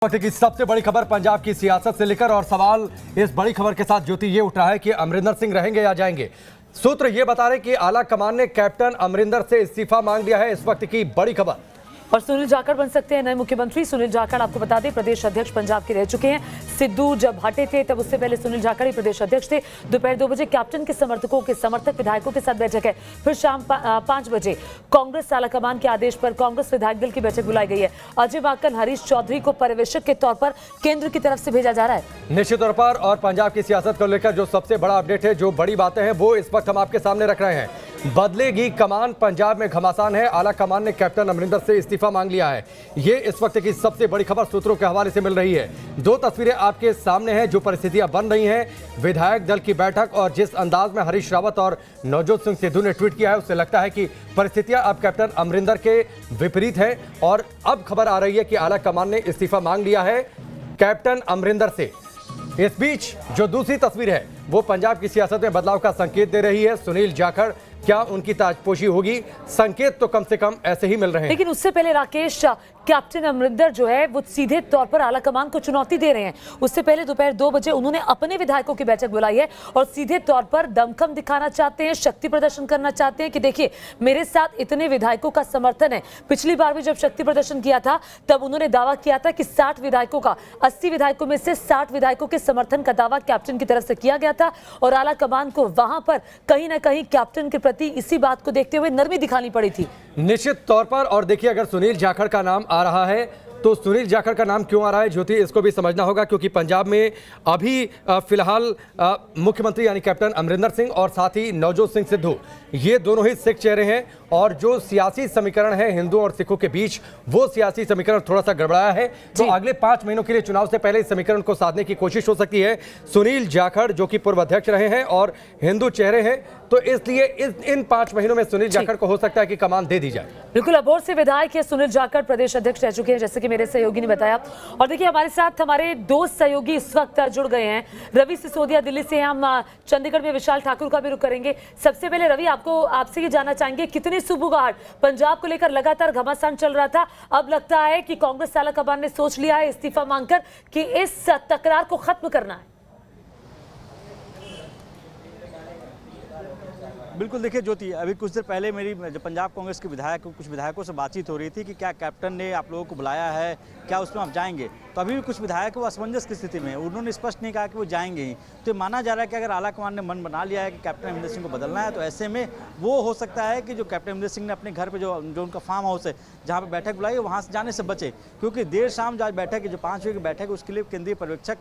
वक्त की सबसे बड़ी खबर पंजाब की सियासत से लेकर और सवाल इस बड़ी खबर के साथ ज्योति ये उठ रहा है कि अमरिंदर सिंह रहेंगे या जाएंगे। सूत्र ये बता रहे कि आला कमान ने कैप्टन अमरिंदर से इस्तीफा मांग लिया है। इस वक्त की बड़ी खबर। और सुनील जाखड़ बन सकते हैं नए मुख्यमंत्री। सुनील जाखड़ आपको बता दें प्रदेश अध्यक्ष पंजाब के रह चुके हैं। सिद्धू जब हटे थे तब उससे पहले सुनील जाखड़ ही प्रदेश अध्यक्ष थे। दोपहर 2 बजे कैप्टन के समर्थक विधायकों के साथ बैठक है। फिर शाम 5 बजे कांग्रेस आलाकमान के आदेश पर कांग्रेस विधायक दल की बैठक बुलाई गई है। अजय माकन हरीश चौधरी को पर्यवेक्षक के तौर पर केंद्र की तरफ से भेजा जा रहा है। निश्चित तौर पर और पंजाब की सियासत को लेकर जो सबसे बड़ा अपडेट है, जो बड़ी बातें हैं, वो इस वक्त हम आपके सामने रख रहे हैं। बदलेगी कमान, पंजाब में घमासान है। आला कमान ने कैप्टन अमरिंदर से इस्तीफा मांग लिया है। ये इस वक्त की सबसे बड़ी खबर सूत्रों के हवाले से मिल रही है। 2 तस्वीरें आपके सामने हैं। जो परिस्थितियां बन रही हैं, विधायक दल की बैठक और जिस अंदाज में हरीश रावत और नवजोत सिंह सिद्धू ने ट्वीट किया है, उससे लगता है कि परिस्थितियां अब कैप्टन अमरिंदर के विपरीत है। और अब खबर आ रही है कि आला कमान ने इस्तीफा मांग लिया है कैप्टन अमरिंदर से। इस बीच जो दूसरी तस्वीर है वो पंजाब की सियासत में बदलाव का संकेत दे रही है। सुनील जाखड़, क्या उनकी ताजपोशी होगी? संकेत तो कम से कम ऐसे ही मिल रहे हैं। लेकिन उससे पहले राकेश, कैप्टन अमरिंदर जो है वो सीधे तौर पर आला कमान को चुनौती दे रहे हैं। उससे पहले दोपहर 2 बजे उन्होंने अपने विधायकों की बैठक बुलाई है और सीधे तौर पर दमखम दिखाना चाहते हैं, शक्ति प्रदर्शन करना चाहते हैं कि देखिए मेरे साथ इतने विधायकों का समर्थन है। पिछली बार भी जब शक्ति प्रदर्शन किया था तब उन्होंने दावा किया था कि 60 विधायकों का 80 विधायकों में से 60 विधायकों के समर्थन का दावा कैप्टन की तरफ से किया गया था और आला कमान को वहां पर कहीं ना कहीं कैप्टन के प्रति इसी बात को देखते हुए नरमी दिखानी पड़ी थी। निश्चित तौर पर। और देखिए, अगर सुनील जाखड़ का नाम आ रहा है तो सुनील जाखड़ का नाम क्यों आ रहा है ज्योति, इसको भी समझना होगा। क्योंकि पंजाब में अभी फिलहाल मुख्यमंत्री यानी कैप्टन अमरिंदर सिंह और साथ ही नवजोत सिंह सिद्धू, ये दोनों ही सिख चेहरे हैं। और जो सियासी समीकरण है हिंदुओं और सिखों के बीच, वो सियासी समीकरण थोड़ा सा गड़बड़ाया है। तो अगले 5 महीनों के लिए चुनाव से पहले इस समीकरण को साधने की कोशिश हो सकती है। सुनील जाखड़ जो कि पूर्व अध्यक्ष रहे हैं और हिंदू चेहरे हैं, तो इसलिए इन 5 महीनों में सुनील जाखड़ को हो सकता है कि कमान दे दी जाए। बिल्कुल, अबोर से विधायक है सुनील जाखड़, प्रदेश अध्यक्ष रह चुके हैं, जैसे कि मेरे सहयोगी ने बताया। और देखिए हमारे साथ हमारे 2 सहयोगी इस वक्त जुड़ गए हैं। रवि सिसोदिया दिल्ली से, हम चंडीगढ़ में विशाल ठाकुर का भी रुख करेंगे। सबसे पहले रवि, आपसे ये जानना चाहेंगे, कितनी सुबुगाहट पंजाब को लेकर लगातार घमासान चल रहा था, अब लगता है कि कांग्रेस आला कमान ने सोच लिया है इस्तीफा मांगकर कि इस तकरार को खत्म करना है। बिल्कुल, देखिए ज्योति, अभी कुछ देर पहले मेरी जो पंजाब कांग्रेस के कुछ विधायकों से बातचीत हो रही थी कि क्या कैप्टन ने आप लोगों को बुलाया है, क्या उसमें आप जाएंगे। तो अभी भी कुछ विधायक वो असमंजस की स्थिति में, उन्होंने स्पष्ट नहीं कहा कि वो जाएंगे ही। तो माना जा रहा है कि अगर आला कमान ने मन बना लिया है कि कैप्टन अमरिंदर सिंह को बदलना है, तो ऐसे में वो हो सकता है कि जो कैप्टन अमरिंदर सिंह ने अपने घर पर जो उनका फार्म हाउस है जहाँ पर बैठक बुलाई है, वहाँ से जाने से बचे। क्योंकि देर शाम जो आज बैठक है, जो 5 बजे की बैठक है, उसके लिए केंद्रीय पर्यवेक्षक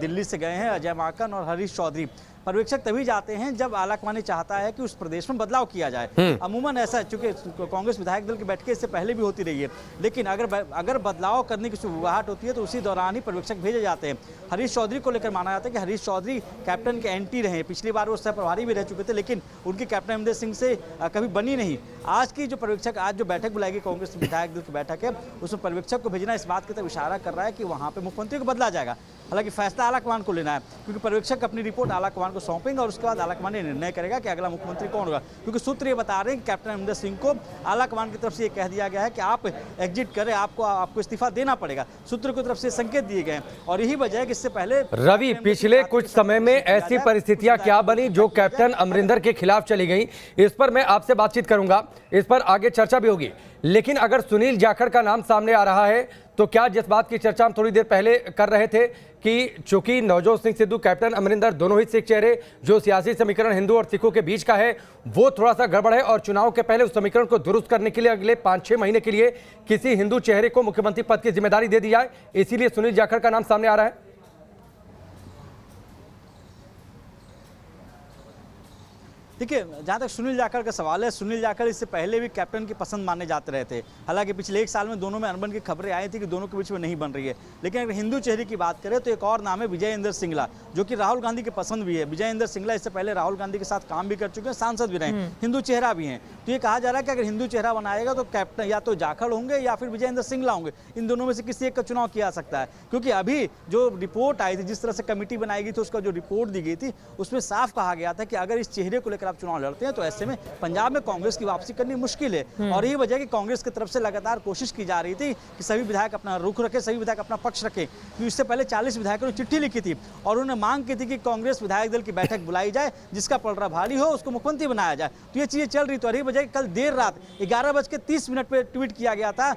दिल्ली से गए हैं, अजय माकन और हरीश चौधरी। पर्यवेक्षक तभी जाते हैं जब आला कमान चाहता है कि उस प्रदेश में बदलाव किया जाए। अमूमन ऐसा, चूंकि कांग्रेस विधायक दल की बैठकें इससे पहले भी होती रही है, लेकिन अगर बदलाव करने की सुबुगाहट होती है तो उसी दौरान ही पर्यवेक्षक भेजे जाते हैं। हरीश चौधरी को लेकर माना जाता है कि हरीश चौधरी कैप्टन के एंटी रहे। पिछली बार वो सह प्रभारी भी रह चुके थे, लेकिन उनकी कैप्टन अमरिंदर सिंह से कभी बनी नहीं। आज की जो पर्यवेक्षक, आज जो बैठक बुलाएगी कांग्रेस विधायक दल की बैठक है, उसमें पर्यवेक्षक को भेजना इस बात की तरफ इशारा कर रहा है कि वहाँ पे मुख्यमंत्री को बदला जाएगा। हालांकि फैसला आला कमान को लेना है, क्योंकि पर्यवेक्षक अपनी रिपोर्ट आला कमान को सौंपेंगे और उसके बाद आला कमान निर्णय करेगा कि अगला मुख्यमंत्री कौन होगा। क्योंकि सूत्र ये बता रहे हैं कि कैप्टन अमरिंदर सिंह को आला कमान की तरफ से ये कह दिया गया है कि आप एग्जिट करें, आपको इस्तीफा देना पड़ेगा। सूत्र की तरफ से संकेत दिए गए हैं और यही वजह है कि इससे पहले रवि, पिछले कुछ समय में ऐसी परिस्थितियां क्या बनी जो कैप्टन अमरिंदर के खिलाफ चली गई, इस पर मैं आपसे बातचीत करूंगा, इस पर आगे चर्चा भी होगी। लेकिन अगर सुनील जाखड़ का नाम सामने आ रहा है तो क्या जिस बात की चर्चा हम थोड़ी देर पहले कर रहे थे कि चूंकि नवजोत सिंह सिद्धू, कैप्टन अमरिंदर दोनों ही सिख चेहरे, जो सियासी समीकरण हिंदू और सिखों के बीच का है वो थोड़ा सा गड़बड़ है और चुनाव के पहले उस समीकरण को दुरुस्त करने के लिए अगले 5-6 महीने के लिए किसी हिंदू चेहरे को मुख्यमंत्री पद की जिम्मेदारी दे दी जाए, इसीलिए सुनील जाखड़ का नाम सामने आ रहा है। देखिए, जहाँ तक सुनील जाखड़ का सवाल है, सुनील जाखड़ इससे पहले भी कैप्टन की पसंद माने जाते रहे थे। हालांकि पिछले 1 साल में दोनों में अनबन की खबरें आई थी कि दोनों के बीच में नहीं बन रही है। लेकिन अगर हिंदू चेहरे की बात करें तो एक और नाम है विजय इंदर सिंगला, जो कि राहुल गांधी की पसंद भी है। विजय इंदर सिंगला इससे पहले राहुल गांधी के साथ काम भी कर चुके हैं, सांसद भी रहे, हिंदू चेहरा भी हैं। तो ये कहा जा रहा है कि अगर हिंदू चेहरा बनाएगा तो कैप्टन या तो जाखड़ होंगे या फिर विजय इंदर सिंगला होंगे। इन दोनों में से किसी एक का चुनाव किया जा सकता है। क्योंकि अभी जो रिपोर्ट आई थी, जिस तरह से कमेटी बनाई गई थी, उसका जो रिपोर्ट दी गई थी, उसमें साफ कहा गया था कि अगर इस चेहरे को लेकर आप चुनाव लड़ते हैं तो ऐसे में पंजाब में कांग्रेस की वापसी करनी मुश्किल है। और यही वजह है कि कांग्रेस की तरफ से लगातार कोशिश की जा रही थी कि सभी विधायक अपना रुख रखें, सभी विधायक अपना पक्ष रखें। क्योंकि इससे पहले 40 विधायकों ने चिट्ठी लिखी थी और उन्होंने मांग की थी कि कांग्रेस विधायक दल की बैठक बुलाई जाए, जिसका पलड़ा भारी हो उसको मुख्यमंत्री बनाया जाए। तो ये चीजें चल रही। तो यही वजह कल देर रात 11:30 पे ट्वीट किया गया था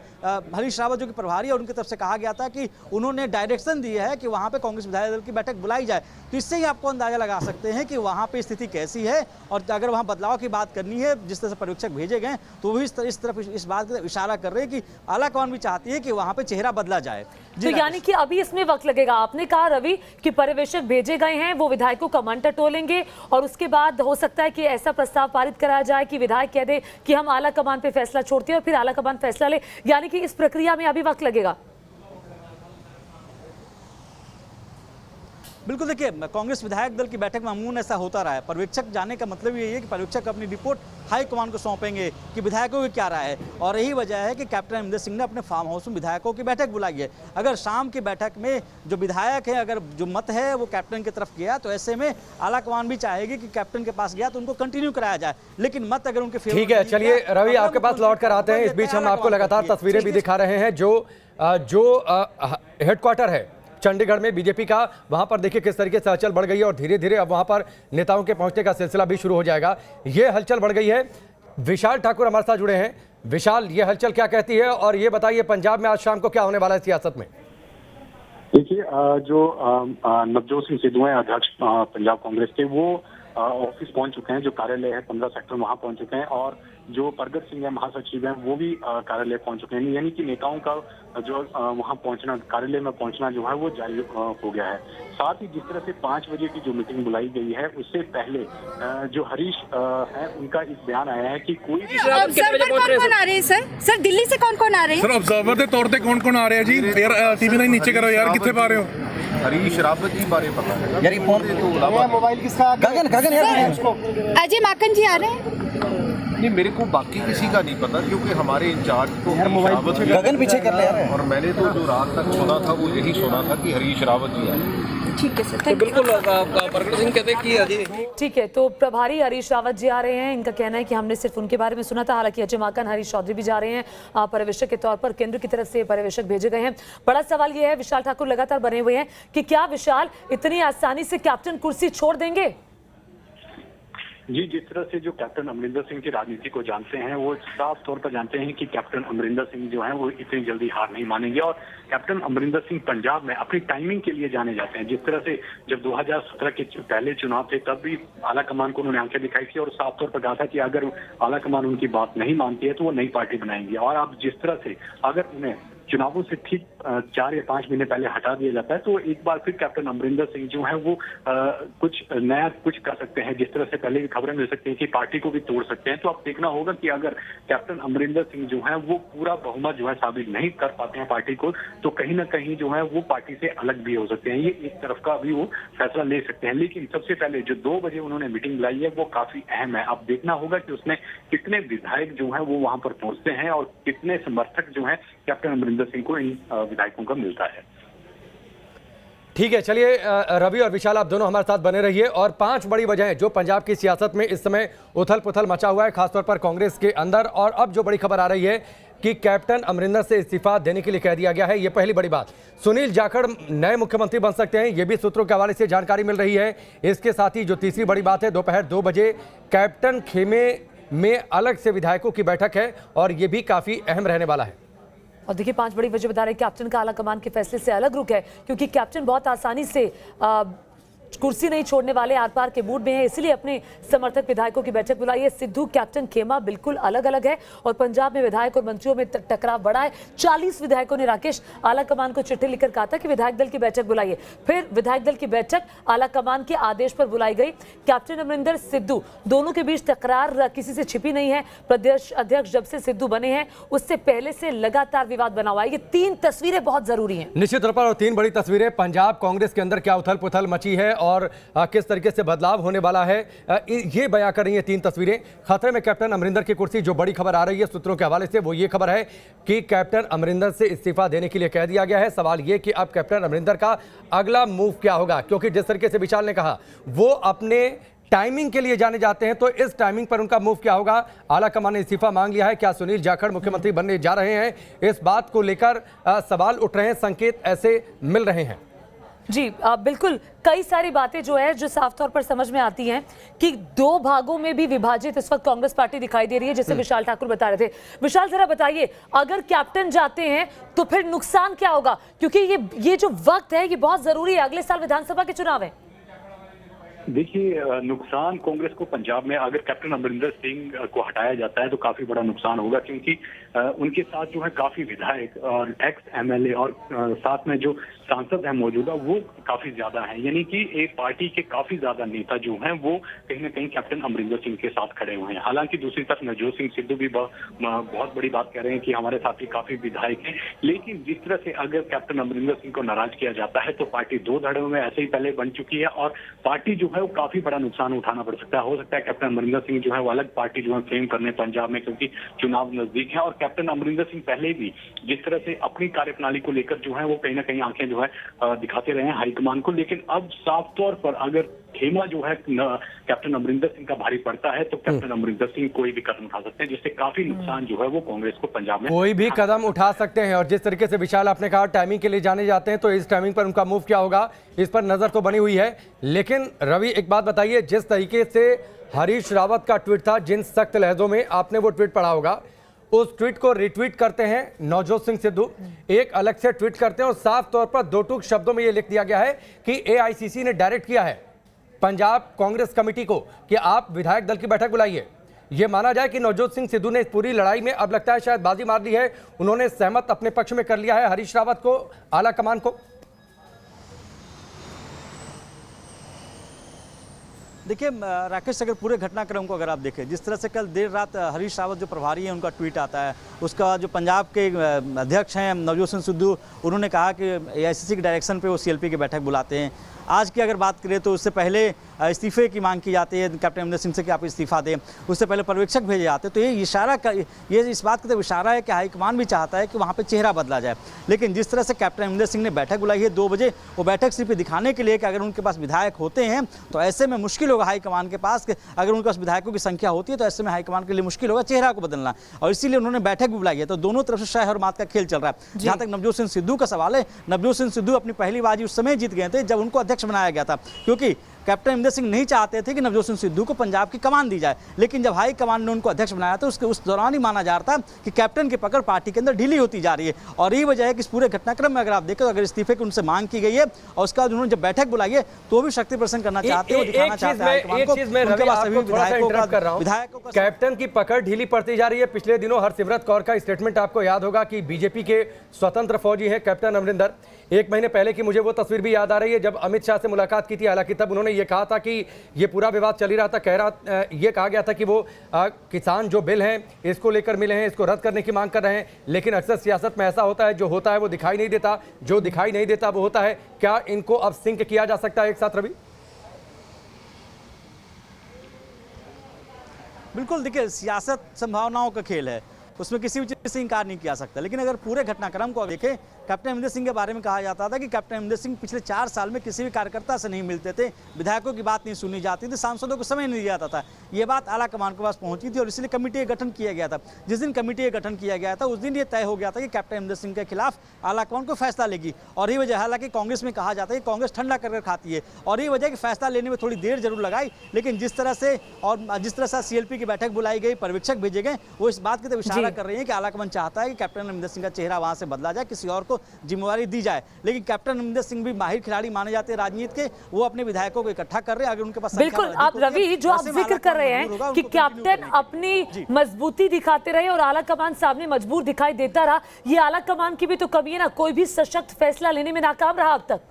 हरीश रावत जो कि प्रभारी है, उनकी तरफ से कहा गया था कि उन्होंने डायरेक्शन दी है कि वहां पे कांग्रेस विधायक दल की बैठक बुलाई जाए। तो इससे ही आपको अंदाजा लगा सकते हैं कि वहां पे स्थिति कैसी है। और अगर वहां बदलाव की बात करनी है, जिस तरह से पर्यवेक्षक भेजे गए तो वो इस तरफ इस बात का इशारा कर रहे हैं कि आलाकमान भी चाहती है कि वहां पे चेहरा बदला जाए। तो यानी कि अभी इसमें वक्त लगेगा। आपने कहा रवि कि पर्यवेक्षक भेजे गए हैं, वो विधायकों का मन टटोलेंगे और उसके बाद हो सकता है कि ऐसा प्रस्ताव पारित कराया जाए कि विधायक कह दे कि हम आला कमान पे फैसला छोड़ते हैं और फिर आला कमान फैसला ले। यानी कि इस प्रक्रिया में अभी वक्त लगेगा। बिल्कुल, देखिए कांग्रेस विधायक दल की बैठक में अमूमन ऐसा होता रहा है। पर्यवेक्षक जाने का मतलब यही है कि पर्यवेक्षक अपनी रिपोर्ट हाईकमान को सौंपेंगे कि विधायकों की क्या राय है। और यही वजह है कि कैप्टन अमरिंदर सिंह ने अपने फार्म हाउस में विधायकों की बैठक बुलाई है। अगर शाम की बैठक में जो विधायक है, अगर जो मत है वो कैप्टन की तरफ गया तो ऐसे में आलाकमान भी चाहेगी कि कैप्टन के पास गया तो उनको कंटिन्यू कराया जाए। लेकिन मत अगर उनके ठीक है, चलिए रवि आपके पास लौट कर आते हैं। इस बीच हम आपको लगातार तस्वीरें भी दिखा रहे हैं जो हेडक्वार्टर है चंडीगढ़ में बीजेपी का, वहां पर देखिए किस तरीके से हलचल बढ़ गई है और धीरे धीरे अब वहां पर नेताओं के पहुंचने का सिलसिला भी शुरू हो जाएगा। ये हलचल बढ़ गई है। विशाल ठाकुर हमारे साथ जुड़े हैं। विशाल, ये हलचल क्या कहती है और ये बताइए पंजाब में आज शाम को क्या होने वाला है सियासत में? देखिए, जो नवजोत सिंह सिद्धू हैं अध्यक्ष पंजाब कांग्रेस के, वो ऑफिस पहुंच चुके हैं। जो कार्यालय है 15 सेक्टर वहां पहुंच चुके हैं और जो परगट सिंह है महासचिव हैं वो भी कार्यालय पहुंच चुके हैं। यानी कि नेताओं का जो वहां पहुंचना, कार्यालय में पहुंचना जो है वो जारी हो गया है। साथ ही जिस तरह से 5 बजे की जो मीटिंग बुलाई गई है उससे पहले जो हरीश है उनका एक बयान आया है कि कोई भी कौन आ रहे हैं सर दिल्ली से कौन आ रहे हैं? सर ऑब्जर्वर के तौर पे कौन आ रहे हैं जी? यार टीवी नहीं नीचे करो यार, कितने पा रहे हो? हरीश रावत जी बारे पता है यार, फोन मोबाइल किसका? गगन यार उसको अजय माकन जी आ रहे हैं? नहीं, मेरे को बाकी किसी का नहीं पता क्योंकि हमारे इंचार्ज तो रावत जी गगन पीछे कर ले यार। और मैंने तो जो रात तक सुना था वो यही सुना था कि हरीश रावत जी आए। ठीक है सर, बिल्कुल परगट सिंह कहते कि अजय। ठीक है, तो प्रभारी हरीश रावत जी आ रहे हैं। इनका कहना है कि हमने सिर्फ उनके बारे में सुना था। हालांकि अजय माकन, हरीश चौधरी भी जा रहे हैं पर्यवेक्षक के तौर पर। केंद्र की तरफ से पर्यवेक्षक भेजे गए हैं। बड़ा सवाल यह है, विशाल ठाकुर लगातार बने हुए हैं कि क्या विशाल इतनी आसानी से कैप्टन कुर्सी छोड़ देंगे? जी, जिस तरह से जो कैप्टन अमरिंदर सिंह की राजनीति को जानते हैं वो साफ तौर पर जानते हैं कि कैप्टन अमरिंदर सिंह जो हैं वो इतनी जल्दी हार नहीं मानेंगे। और कैप्टन अमरिंदर सिंह पंजाब में अपनी टाइमिंग के लिए जाने जाते हैं। जिस तरह से जब 2017 के पहले चुनाव थे तब भी आला कमान को उन्होंने आंखें दिखाई थी और साफ तौर पर कहा था कि अगर आला कमान उनकी बात नहीं मानती है तो वो नई पार्टी बनाएंगे। और अब जिस तरह से अगर उन्हें चुनावों से ठीक 4 या 5 महीने पहले हटा दिया जाता है तो एक बार फिर कैप्टन अमरिंदर सिंह जो है वो कुछ नया कुछ कर सकते हैं। जिस तरह से पहले भी खबरें मिल सकती हैं कि पार्टी को भी तोड़ सकते हैं। तो अब देखना होगा कि अगर कैप्टन अमरिंदर सिंह जो है वो पूरा बहुमत जो है साबित नहीं कर पाते हैं पार्टी को, तो कहीं ना कहीं जो है वो पार्टी से अलग भी हो सकते हैं। ये एक तरफ का भी वो फैसला ले सकते हैं। लेकिन सबसे पहले जो 2 बजे उन्होंने मीटिंग बुलाई है वो काफी अहम है। अब देखना होगा कि उसमें कितने विधायक जो है वो वहां पर पहुंचते हैं और कितने समर्थक जो है कैप्टन अमरिंदर सिंह को इन विधायकों का मिलता है। ठीक है, चलिए रवि और विशाल आप दोनों हमारे साथ बने रहिए। और 5 बड़ी वजहें जो पंजाब की सियासत में इस समय उथल पुथल मचा हुआ है, खासतौर पर कांग्रेस के अंदर। और अब जो बड़ी खबर आ रही है कि कैप्टन अमरिंदर से इस्तीफा देने के लिए कह दिया गया है। ये पहली बड़ी बात। सुनील जाखड़ नए मुख्यमंत्री बन सकते हैं, ये भी सूत्रों के हवाले से जानकारी मिल रही है। इसके साथ ही जो तीसरी बड़ी बात है, दोपहर 2 बजे कैप्टन खेमे में अलग से विधायकों की बैठक है और ये भी काफी अहम रहने वाला है। और देखिए 5 बड़ी वजह बता रहे कैप्टन का आला कमान के फैसले से अलग रुख है, क्योंकि कैप्टन बहुत आसानी से कुर्सी नहीं छोड़ने वाले, आर पार के मूड में है, इसलिए अपने समर्थक विधायकों की बैठक बुलाई है। सिद्धू कैप्टन खेमा बिल्कुल अलग अलग है और पंजाब में विधायक और मंत्रियों में टकराव बढ़ा है। 40 विधायकों ने राकेश आला कमान को चिट्ठी लिखकर कहा था कि विधायक दल की बैठक बुलाइए। फिर विधायक दल की बैठक आला कमान के आदेश पर बुलाई गई। कैप्टन अमरिंदर सिद्धू दोनों के बीच तकरार किसी से छिपी नहीं है। प्रदेश अध्यक्ष जब से सिद्धू बने हैं उससे पहले से लगातार विवाद बना हुआ है। ये 3 तस्वीरें बहुत जरूरी हैं निश्चित तौर पर। और 3 बड़ी तस्वीरें पंजाब कांग्रेस के अंदर क्या उथल पुथल मची है और किस तरीके से बदलाव होने वाला है, ये बयां कर रही हैं 3 तस्वीरें। खतरे में कैप्टन अमरिंदर की कुर्सी, जो बड़ी खबर आ रही है सूत्रों के हवाले से, वो ये खबर है कि कैप्टन अमरिंदर से इस्तीफा देने के लिए कह दिया गया है। सवाल ये कि अब कैप्टन अमरिंदर का अगला मूव क्या होगा, क्योंकि जिस तरीके से विशाल ने कहा वो अपने टाइमिंग के लिए जाने जाते हैं, तो इस टाइमिंग पर उनका मूव क्या होगा? आला कमान ने इस्तीफा मांग लिया है, क्या सुनील जाखड़ मुख्यमंत्री बनने जा रहे हैं? इस बात को लेकर सवाल उठ रहे हैं, संकेत ऐसे मिल रहे हैं। जी बिल्कुल, कई सारी बातें जो है जो साफ तौर पर समझ में आती हैं कि दो भागों में भी विभाजित इस वक्त कांग्रेस पार्टी दिखाई दे रही है, जैसे विशाल ठाकुर बता रहे थे। विशाल जरा बताइए, अगर कैप्टन जाते हैं तो फिर नुकसान क्या होगा? क्योंकि ये जो वक्त है ये बहुत जरूरी है, अगले साल विधानसभा के चुनाव है। देखिए, नुकसान कांग्रेस को पंजाब में अगर कैप्टन अमरिंदर सिंह को हटाया जाता है तो काफी बड़ा नुकसान होगा, क्योंकि उनके साथ जो है काफी विधायक और एक्स एमएलए और साथ में जो सांसद है मौजूदा वो काफी ज्यादा हैं। यानी कि एक पार्टी के काफी ज्यादा नेता जो हैं वो कहीं ना कहीं कैप्टन अमरिंदर सिंह के साथ खड़े हुए हैं। हालांकि दूसरी तरफ नवजोत सिंह सिद्धू भी बहुत बड़ी बात कह रहे हैं कि हमारे साथ ही काफी विधायक हैं, लेकिन जिस तरह से अगर कैप्टन अमरिंदर सिंह को नाराज किया जाता है तो पार्टी दो धड़ों में ऐसे ही पहले बन चुकी है और पार्टी जो है वो काफी बड़ा नुकसान उठाना पड़ सकता है। हो सकता है कैप्टन अमरिंदर सिंह जो है वो अलग पार्टी जो है फ्रेम करने पंजाब में, क्योंकि चुनाव नजदीक है। और कैप्टन अमरिंदर सिंह पहले भी जिस तरह से अपनी कार्यप्रणाली को लेकर जो है वो कहीं ना कहीं आंखें जो है दिखाते रहे हैं हाईकमान को, लेकिन अब साफ तौर पर अगर खेमा जो है कैप्टन अमरिंदर सिंह का भारी पड़ता है तो कैप्टन अमरिंदर सिंह कोई भी कदम उठा सकते हैं, जिससे काफी नुकसान जो है वो कांग्रेस को पंजाब में कोई भी कदम उठा सकते हैं। और जिस तरीके से विशाल आपने कहा टाइमिंग के लिए जाने जाते हैं, तो इस टाइमिंग पर उनका मूव क्या होगा इस पर नजर तो बनी हुई है। लेकिन रवि, एक बात बताइए, जिस तरीके से हरीश रावत का ट्वीट था, जिन सख्त लहजों में आपने वो ट्वीट पढ़ा होगा, उस ट्वीट को रिट्वीट करते हैं नवजोत सिंह सिद्धू, एक अलग से ट्वीट करते हैं और साफ तौर पर दो टूक शब्दों में यह लिख दिया गया है कि एआईसीसी ने डायरेक्ट किया है पंजाब कांग्रेस कमेटी को कि आप विधायक दल की बैठक बुलाइए। यह माना जाए कि नवजोत सिंह सिद्धू ने इस पूरी लड़ाई में अब लगता है शायद बाजी मार दी है, उन्होंने सहमत अपने पक्ष में कर लिया है हरीश रावत को, आला कमान को। देखिए राकेश, अगर पूरे घटनाक्रम को अगर आप देखें, जिस तरह से कल देर रात हरीश रावत जो प्रभारी हैं उनका ट्वीट आता है, उसका जो पंजाब के अध्यक्ष हैं नवजोत सिंह सिद्धू, उन्होंने कहा कि एआईसीसी के डायरेक्शन पे वो सीएलपी की बैठक बुलाते हैं। आज की अगर बात करें तो उससे पहले इस्तीफे की मांग की जाती है कैप्टन अमरिंदर सिंह से कि आप इस्तीफा दें, उससे पहले पर्यवेक्षक भेजे जाते हैं। तो ये इस बात का तो इशारा है कि हाईकमान भी चाहता है कि वहाँ पे चेहरा बदला जाए। लेकिन जिस तरह से कैप्टन अमरिंदर सिंह ने बैठक बुलाई है 2 बजे, वो बैठक सिर्फ दिखाने के लिए कि अगर उनके पास विधायक होते हैं तो ऐसे में मुश्किल होगा हाईकमान के पास, कि अगर उनके पास विधायकों की संख्या होती है तो ऐसे में हाईकमान के लिए मुश्किल होगा चेहरा को बदलना, और इसीलिए उन्होंने बैठक भी बुलाई है। तो दोनों तरफ से शाह और मात का खेल चल रहा है। जहाँ तक नवजोत सिंह सिद्धू का सवाल है, नवजोत सिंह सिद्धू अपनी पहली बाजी उस समय जीत गए थे जब उनको अध्यक्ष बनाया गया था, क्योंकि कैप्टन अमरिंदर सिंह नहीं चाहते थे कि नवजोत सिंह सिद्धू को पंजाब की कमान दी जाए। लेकिन जब हाई कमान ने उनको अध्यक्ष बनाया था उसके उस दौरान ही माना जा रहा था कि कैप्टन की पकड़ पार्टी के अंदर ढीली होती जा रही है। और यही वजह है कि इस पूरे घटनाक्रम में अगर आप देखें तो अगर इस्तीफे की उनसे मांग की गई है और उसके बाद उन्होंने जब बैठक बुलाई है तो भी शक्ति प्रदर्शन करना चाहते हैं, दिखाना चाहते हैं कैप्टन की पकड़ ढीली पड़ती जा रही है। पिछले दिनों हरसिमरत कौर का स्टेटमेंट आपको याद होगा कि बीजेपी के स्वतंत्र फौजी हैं कैप्टन अमरिंदर। 1 महीने पहले की मुझे वो तस्वीर भी याद आ रही है जब अमित शाह से मुलाकात की थी। हालांकि तब उन्होंने ये कहा था कि ये पूरा विवाद चल ही रहा था, ये कहा गया था कि वो किसान जो बिल हैं इसको लेकर मिले हैं, इसको रद्द करने की मांग कर रहे हैं। लेकिन अक्सर सियासत में ऐसा होता है, जो होता है वो दिखाई नहीं देता, जो दिखाई नहीं देता वो होता है। क्या इनको अब सिंक किया जा सकता है एक साथ, रवि? बिल्कुल, देखिए सियासत संभावनाओं का खेल है, उसमें किसी भी चीज़ से इंकार नहीं किया सकता। लेकिन अगर पूरे घटनाक्रम को देखें, कैप्टन अमरिंदर सिंह के बारे में कहा जाता था कि कैप्टन अमरिंदर सिंह पिछले 4 साल में किसी भी कार्यकर्ता से नहीं मिलते थे, विधायकों की बात नहीं सुनी जाती थी, सांसदों को समय नहीं दिया जाता था। ये बात आला कमान के पास पहुंची थी और इसलिए कमेटी का गठन किया गया था। जिस दिन कमेटी का गठन किया गया था उस दिन ये तय हो गया था कि कैप्टन अमरिंदर सिंह के खिलाफ आला कमान को फैसला लेगी। और ये वजह, हालांकि कांग्रेस में कहा जाता है कि कांग्रेस ठंडा कर खाती है, और ये वजह कि फैसला लेने में थोड़ी देर जरूर लगाई। लेकिन जिस तरह से सीएलपी की बैठक बुलाई गई, पर्यवेक्षक भेजे गए, वो इस बात की तरफ इशारा कर रही है कि आला कमान चाहता है कि कैप्टन अमरिंदर सिंह का चेहरा वहां से बदला जाए, किसी और को जिम्मेवारी दी जाए। लेकिन कैप्टन अमरिंदर सिंह भी माहिर खिलाड़ी माने जाते हैं राजनीति के, वो अपने विधायकों को इकट्ठा कर रहे हैं। अगर उनके पास बिल्कुल, आप रवि जो आप जिक्र कर रहे हैं कि कैप्टन अपनी मजबूती दिखाते रहे और आला कमान सामने मजबूर दिखाई देता रहा, ये आला कमान की भी तो कमी है ना, कोई भी सशक्त फैसला लेने में नाकाम रहा अब तक।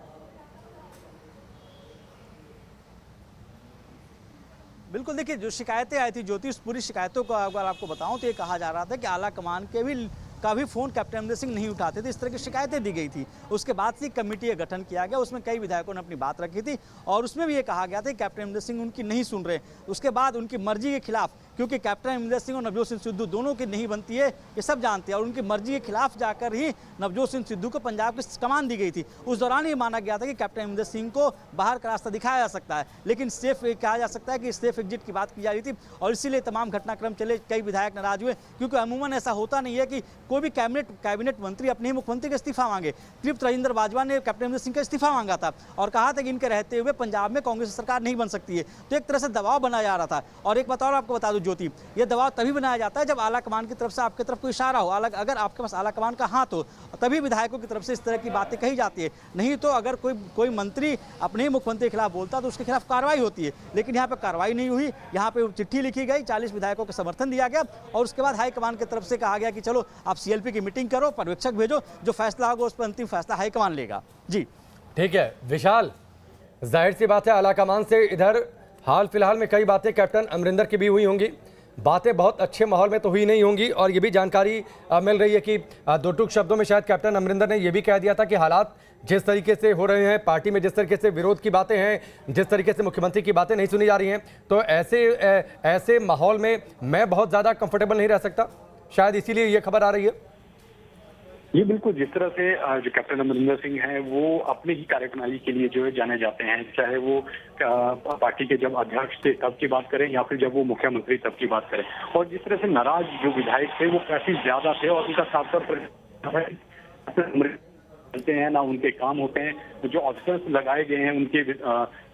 बिल्कुल, देखिए जो शिकायतें आई थी ज्योति, उस पूरी शिकायतों को अगर आपको बताऊं तो ये कहा जा रहा था कि आला कमान के का भी फोन कैप्टन अमरिंदर सिंह नहीं उठाते थे, इस तरह की शिकायतें दी गई थी। उसके बाद से कमेटी का गठन किया गया, उसमें कई विधायकों ने अपनी बात रखी थी और उसमें भी ये कहा गया था कि कैप्टन अमरिंदर सिंह उनकी नहीं सुन रहे। उसके बाद उनकी मर्जी के खिलाफ क्योंकि कैप्टन अमरिंदर सिंह और नवजोत सिंह सिद्धू दोनों की नहीं बनती है, ये सब जानते हैं। और उनकी मर्जी के खिलाफ जाकर ही नवजोत सिंह सिद्धू को पंजाब की कमान दी गई थी। उस दौरान ये माना गया था कि कैप्टन अमरिंदर सिंह को बाहर का रास्ता दिखाया जा सकता है, लेकिन सेफ कहा जा सकता है कि सेफ एग्जिट की बात की जा रही थी और इसीलिए तमाम घटनाक्रम चले। कई विधायक नाराज हुए, क्योंकि अमूमन ऐसा होता नहीं है कि कोई भी कैबिनेट मंत्री अपने ही मुख्यमंत्री का इस्तीफा मांगे। तृप्त राजेंद्र बाजवा ने कैप्टन अमरिंदर सिंह का इस्तीफा मांगा था और कहा था कि इनके रहते हुए पंजाब में कांग्रेस सरकार नहीं बन सकती है। तो एक तरह से दबाव बनाया जा रहा था। और एक बात और आपको बता दूं ज्योति, ये दबाव तभी बनाया जाता है जब आला कमान की तरफ से आपकी तरफ कोई इशारा हो। अगर आपके पास आला कमान का हाथ हो तभी विधायकों की तरफ से इस तरह की बातें कही जाती है। नहीं तो अगर कोई मंत्री अपने ही मुख्यमंत्री के खिलाफ बोलता तो उसके खिलाफ कार्रवाई होती है, लेकिन यहाँ पे कार्रवाई नहीं हुई। यहाँ पे चिट्ठी लिखी गई, 40 विधायकों को समर्थन दिया गया और उसके बाद हाईकमान की तरफ से कहा गया कि चलो आप CLP की मीटिंग करो, पर्यवेक्षक भेजो, जो फैसला होगा उस पर अंतिम फैसला हाईकमान लेगा। जी ठीक है विशाल, जाहिर सी बात है आला कमान से इधर हाल फिलहाल में कई बातें कैप्टन अमरिंदर की भी हुई होंगी, बातें बहुत अच्छे माहौल में तो हुई नहीं होंगी। और ये भी जानकारी मिल रही है कि दो टूक शब्दों में शायद कैप्टन अमरिंदर ने यह भी कह दिया था कि हालात जिस तरीके से हो रहे हैं, पार्टी में जिस तरीके से विरोध की बातें हैं, जिस तरीके से मुख्यमंत्री की बातें नहीं सुनी जा रही हैं, तो ऐसे माहौल में मैं बहुत ज़्यादा कंफर्टेबल नहीं रह सकता, शायद इसीलिए ये खबर आ रही है। ये बिल्कुल जिस तरह से जो कैप्टन अमरिंदर सिंह हैं वो अपनी ही कार्यप्रणाली के लिए जो है जाने जाते हैं, चाहे वो पार्टी के जब अध्यक्ष थे तब की बात करें या फिर जब वो मुख्यमंत्री तब की बात करें। और जिस तरह से नाराज जो विधायक थे वो काफी ज्यादा थे और उनका साफ तौर पर चलते हैं ना उनके काम होते हैं, जो ऑफिसर्स लगाए गए हैं उनके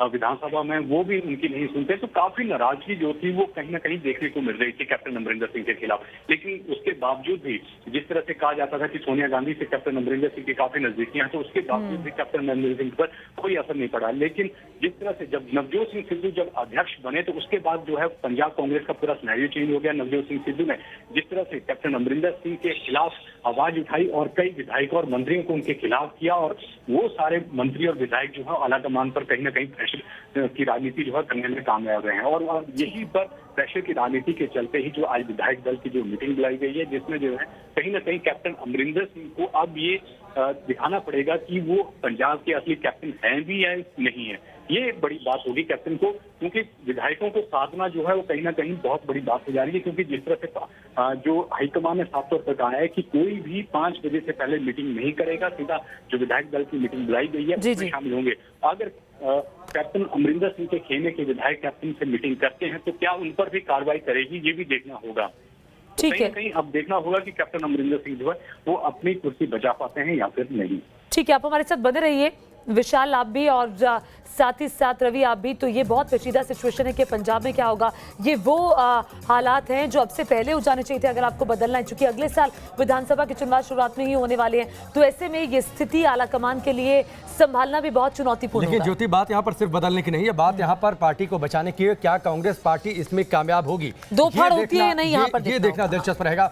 विधानसभा में वो भी उनकी नहीं सुनते। तो काफी नाराजगी जो थी वो कहीं ना कहीं देखने को मिल रही थी कैप्टन अमरिंदर सिंह के खिलाफ। लेकिन उसके बावजूद भी जिस तरह से कहा जाता था कि सोनिया गांधी से कैप्टन अमरिंदर सिंह की काफी नजदीकियां हैं, तो उसके बावजूद भी कैप्टन अमरिंदर सिंह पर कोई असर नहीं पड़ा। लेकिन जिस तरह से जब नवजोत सिंह सिद्धू जब अध्यक्ष बने तो उसके बाद जो है पंजाब कांग्रेस का पूरा सिनेरियो चेंज हो गया। नवजोत सिंह सिद्धू ने जिस तरह से कैप्टन अमरिंदर सिंह के खिलाफ आवाज उठाई और कई विधायकों और मंत्रियों को उनके खिलाफ किया और वो सारे मंत्री और विधायक जो है आला कमान पर कहीं ना कहीं प्रेशर की राजनीति जो है करने में कामयाब रहे हैं। और यही पर प्रेशर की राजनीति के चलते ही जो आज विधायक दल की जो मीटिंग बुलाई गई है, जिसमें जो है कहीं ना कहीं कैप्टन अमरिंदर सिंह को अब ये दिखाना पड़ेगा कि वो पंजाब के असली कैप्टन हैं भी या नहीं है। ये बड़ी बात होगी कैप्टन को, क्योंकि विधायकों को साधना जो है वो कहीं ना कहीं बहुत बड़ी बात हो जा रही है। क्योंकि जिस तरह से जो हाईकमान ने साफ तौर पर कहा है कि कोई भी 5 बजे से पहले मीटिंग नहीं करेगा, सीधा जो विधायक दल की मीटिंग बुलाई गई है उसमें शामिल होंगे। अगर कैप्टन अमरिंदर सिंह के खेमे के विधायक कैप्टन से मीटिंग करते हैं तो क्या उन पर भी कार्रवाई करेगी, ये भी देखना होगा। ठीक है, कहीं अब देखना होगा कि कैप्टन अमरिंदर सिंह जो है वो अपनी कुर्सी बचा पाते हैं या फिर नहीं। ठीक है, आप हमारे साथ बने रहिए विशाल, आप भी और साथ ही साथ रवि आप भी। तो ये बहुत पेचीदा सिचुएशन है कि पंजाब में क्या होगा। ये वो हालात हैं जो अब से पहले हो जाने चाहिए थे अगर आपको बदलना है, क्योंकि अगले साल विधानसभा के चुनाव शुरुआत में ही होने वाले हैं। तो ऐसे में ये स्थिति आला कमान के लिए संभालना भी बहुत चुनौतीपूर्ण होगा। देखिए ज्योति, बात यहाँ पर सिर्फ बदलने की नहीं है, बात यहाँ पर पार्टी को बचाने की है। क्या कांग्रेस पार्टी इसमें कामयाब होगी, दो फाड़ होती है नहीं, यहाँ पर ये देखना दिलचस्प रहेगा।